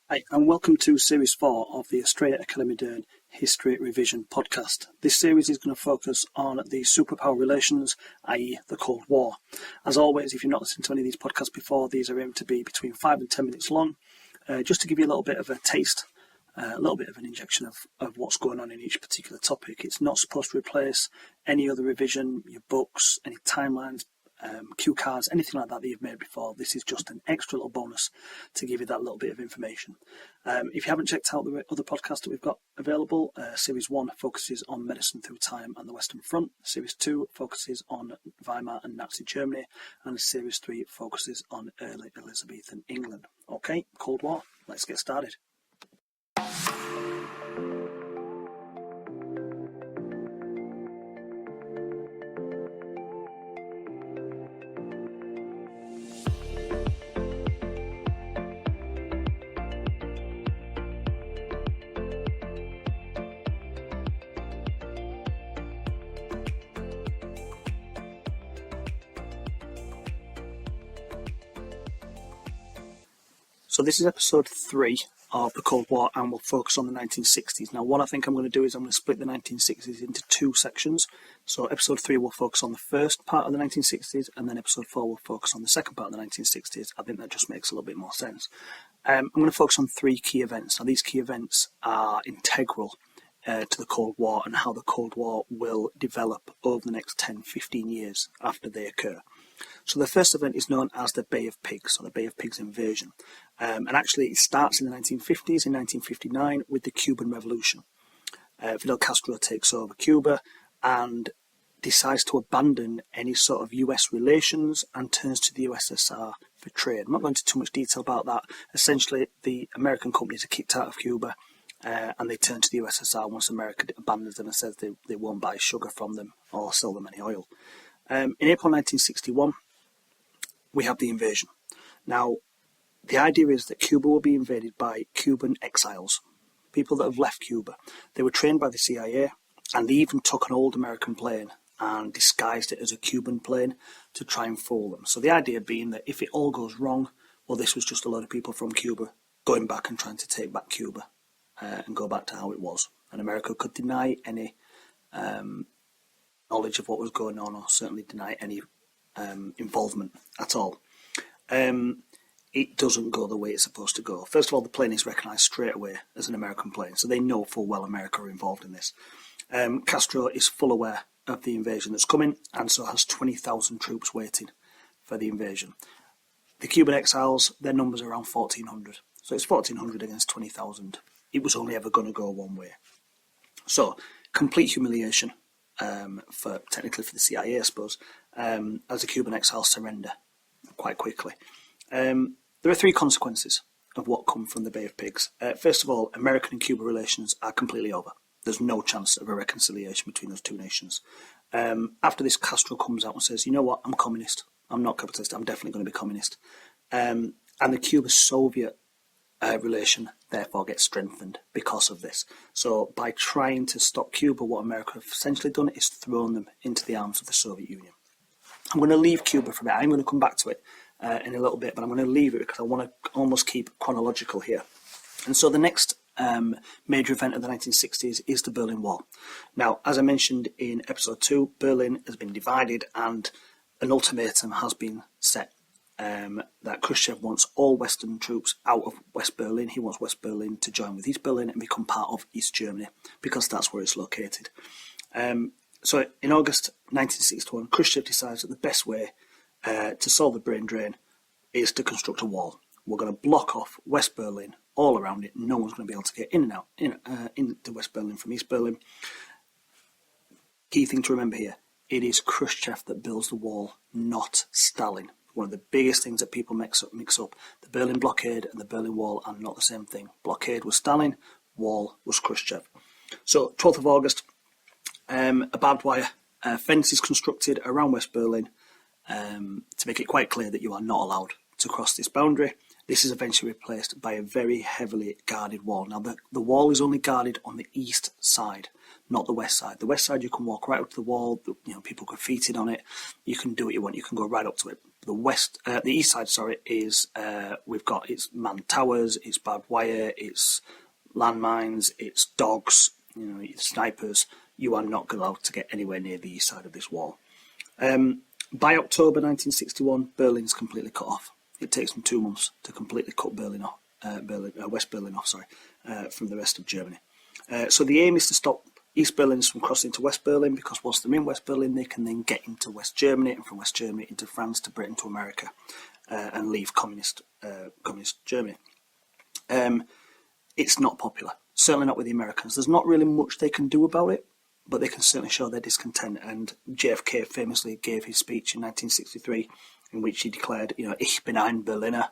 Hi, and welcome to Series 4 of the Australia Academy Down History Revision podcast. This series is going to focus on the superpower relations, i.e. the Cold War. As always, if you've not listened to any of these podcasts before, these are aimed to be between 5 and 10 minutes long, just to give you a little bit of a taste, a little bit of an injection of what's going on in each particular topic. It's not supposed to replace any other revision, your books, any timelines, cue cards, anything like that you've made before. This is just an extra little bonus to give you that little bit of information. If you haven't checked out the other podcasts that we've got available, Series 1 focuses on medicine through time and the Western Front. Series 2 focuses on Weimar and Nazi Germany. And Series 3 focuses on early Elizabethan England. Okay, Cold War, let's get started. So this is episode 3 of the Cold War, and we'll focus on the 1960s. Now, what I think I'm going to do is I'm going to split the 1960s into two sections. So episode 3 will focus on the first part of the 1960s, and then episode 4 will focus on the second part of the 1960s. I think that just makes a little bit more sense. I'm going to focus on 3 key events. Now, these key events are integral to the Cold War and how the Cold War will develop over the next 10-15 years after they occur. So the first event is known as the Bay of Pigs, or the Bay of Pigs invasion. And actually it starts in the 1950s, in 1959, with the Cuban Revolution. Fidel Castro takes over Cuba and decides to abandon any sort of US relations and turns to the USSR for trade. I'm not going into too much detail about that. Essentially, the American companies are kicked out of Cuba and they turn to the USSR once America abandons them and says they won't buy sugar from them or sell them any oil. In April 1961, we have the invasion. Now, the idea is that Cuba will be invaded by Cuban exiles, people that have left Cuba. They were trained by the CIA, and they even took an old American plane and disguised it as a Cuban plane to try and fool them. So the idea being that if it all goes wrong, well, this was just a lot of people from Cuba going back and trying to take back Cuba and go back to how it was. And America could deny any knowledge of what was going on, or certainly deny any involvement at all. It doesn't go the way it's supposed to go. First of all, the plane is recognised straight away as an American plane, so they know full well America are involved in this. Castro is full aware of the invasion that's coming, and so has 20,000 troops waiting for the invasion. The Cuban exiles, their numbers are around 1,400. So it's 1,400 against 20,000. It was only ever going to go one way. So, complete humiliation technically for the CIA, I suppose, as the Cuban exiles surrender quite quickly. There are 3 consequences of what come from the Bay of Pigs. First of all, American and Cuban relations are completely over. There's no chance of a reconciliation between those two nations. After this, Castro comes out and says, you know what, I'm communist. I'm not capitalist, I'm definitely going to be communist. And the Cuba-Soviet relation therefore gets strengthened because of this. So by trying to stop Cuba, what America have essentially done is thrown them into the arms of the Soviet Union. I'm going to leave Cuba for a bit. I'm going to come back to it in a little bit, but I'm going to leave it because I want to almost keep chronological here. And so the next major event of the 1960s is the Berlin Wall. Now, as I mentioned in episode 2, Berlin has been divided and an ultimatum has been set that Khrushchev wants all Western troops out of West Berlin. He wants West Berlin to join with East Berlin and become part of East Germany because that's where it's located. So in August 1961, Khrushchev decides that the best way to solve the brain drain is to construct a wall. We're going to block off West Berlin all around it. No one's going to be able to get in and out into West Berlin from East Berlin. Key thing to remember here, it is Khrushchev that builds the wall, not Stalin. One of the biggest things that people mix up. The Berlin blockade and the Berlin Wall are not the same thing. Blockade was Stalin, wall was Khrushchev. So 12th of August, a barbed wire fence is constructed around West Berlin to make it quite clear that you are not allowed to cross this boundary. This is eventually replaced by a very heavily guarded wall. Now, the wall is only guarded on the east side, not the west side. The west side, you can walk right up to the wall. People graffitied on it. You can do what you want. You can go right up to it. the east side, is we've got its manned towers, its barbed wire, its landmines, its dogs, its snipers. You are not allowed to get anywhere near the east side of this wall. By October 1961, Berlin's completely cut off. It takes them 2 months to completely cut West Berlin off, from the rest of Germany. So the aim is to stop East Berliners from crossing to West Berlin, because once they're in West Berlin, they can then get into West Germany, and from West Germany into France, to Britain, to America, and leave communist Germany. It's not popular, certainly not with the Americans. There's not really much they can do about it, but they can certainly show their discontent. And JFK famously gave his speech in 1963, in which he declared, "Ich bin ein Berliner,"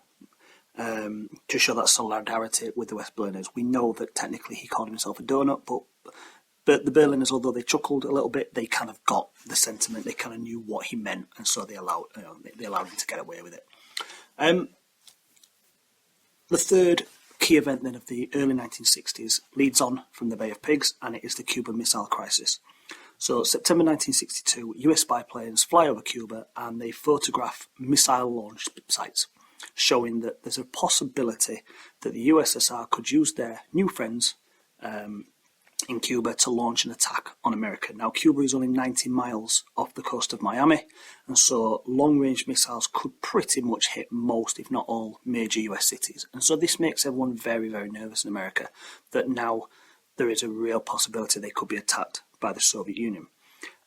to show that solidarity with the West Berliners. We know that technically he called himself a donut, but the Berliners, although they chuckled a little bit, they kind of got the sentiment. They kind of knew what he meant, and so they allowed him to get away with it. The third key event then of the early 1960s leads on from the Bay of Pigs, and it is the Cuban Missile Crisis. So September 1962, US spy planes fly over Cuba and they photograph missile launch sites, showing that there's a possibility that the USSR could use their new friends in Cuba to launch an attack on America. Now, Cuba is only 90 miles off the coast of Miami, and so long-range missiles could pretty much hit most, if not all, major US cities. And so this makes everyone very, very nervous in America, that now there is a real possibility they could be attacked by the Soviet Union.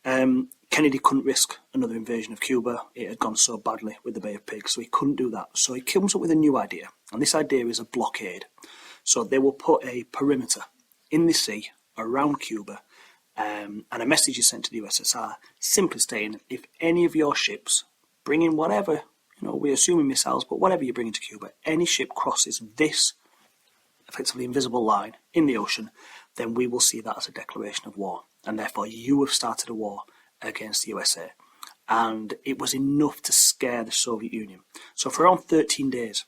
Kennedy couldn't risk another invasion of Cuba. It had gone so badly with the Bay of Pigs, so he couldn't do that. So he comes up with a new idea, and this idea is a blockade. So they will put a perimeter in the sea around Cuba, and a message is sent to the USSR simply stating, if any of your ships bring in whatever, we're assuming missiles, but whatever you bring into Cuba, any ship crosses this effectively invisible line in the ocean, then we will see that as a declaration of war, and therefore you have started a war against the USA. And it was enough to scare the Soviet Union. So for around 13 days,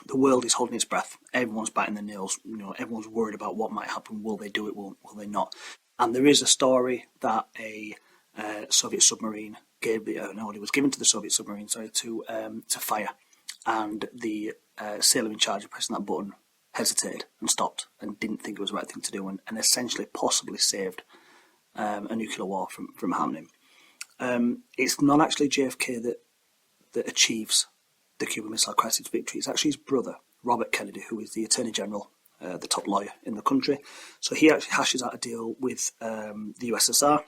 the world is holding its breath. Everyone's biting their nails. Everyone's worried about what might happen. Will they do it? Will they not? And there is a story that a Soviet submarine was given to the Soviet submarine, to fire, and the sailor in charge of pressing that button hesitated and stopped and didn't think it was the right thing to do, and essentially possibly saved a nuclear war from happening. It's not actually JFK that achieves the Cuban Missile Crisis victory. It's actually his brother, Robert Kennedy, who is the Attorney General, the top lawyer in the country. So he actually hashes out a deal with the USSR,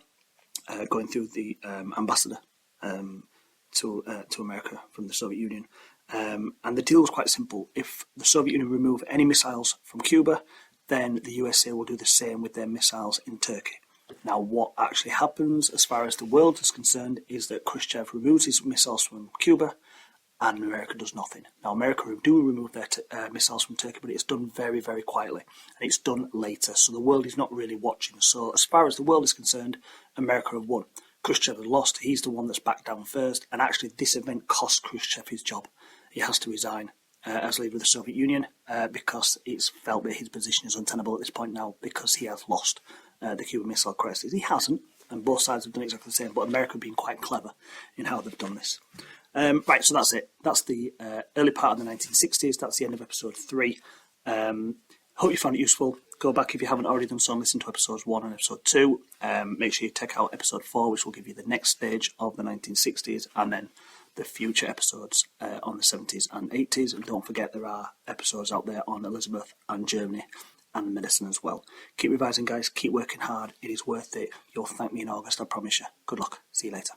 going through the ambassador to America from the Soviet Union. And the deal was quite simple. If the Soviet Union remove any missiles from Cuba, then the USA will do the same with their missiles in Turkey. Now, what actually happens as far as the world is concerned is that Khrushchev removes his missiles from Cuba, and America does nothing. Now, America do remove their missiles from Turkey, but it's done very, very quietly, and it's done later, so the world is not really watching. So as far as the world is concerned, America have won. Khrushchev has lost. He's the one that's backed down first, and actually this event cost Khrushchev his job. He has to resign as leader of the Soviet Union because it's felt that his position is untenable at this point now, because he has lost the Cuban Missile Crisis. He hasn't, and both sides have done exactly the same, but America have been quite clever in how they've done this. Right, so that's it. That's the early part of the 1960s. That's the end of episode 3. Hope you found it useful. Go back if you haven't already done so and listen to episodes 1 and episode 2. Make sure you check out episode 4, which will give you the next stage of the 1960s, and then the future episodes on the 70s and 80s. And don't forget, there are episodes out there on Elizabeth and Germany and medicine as well. Keep revising, guys. Keep working hard. It is worth it. You'll thank me in August, I promise you. Good luck. See you later.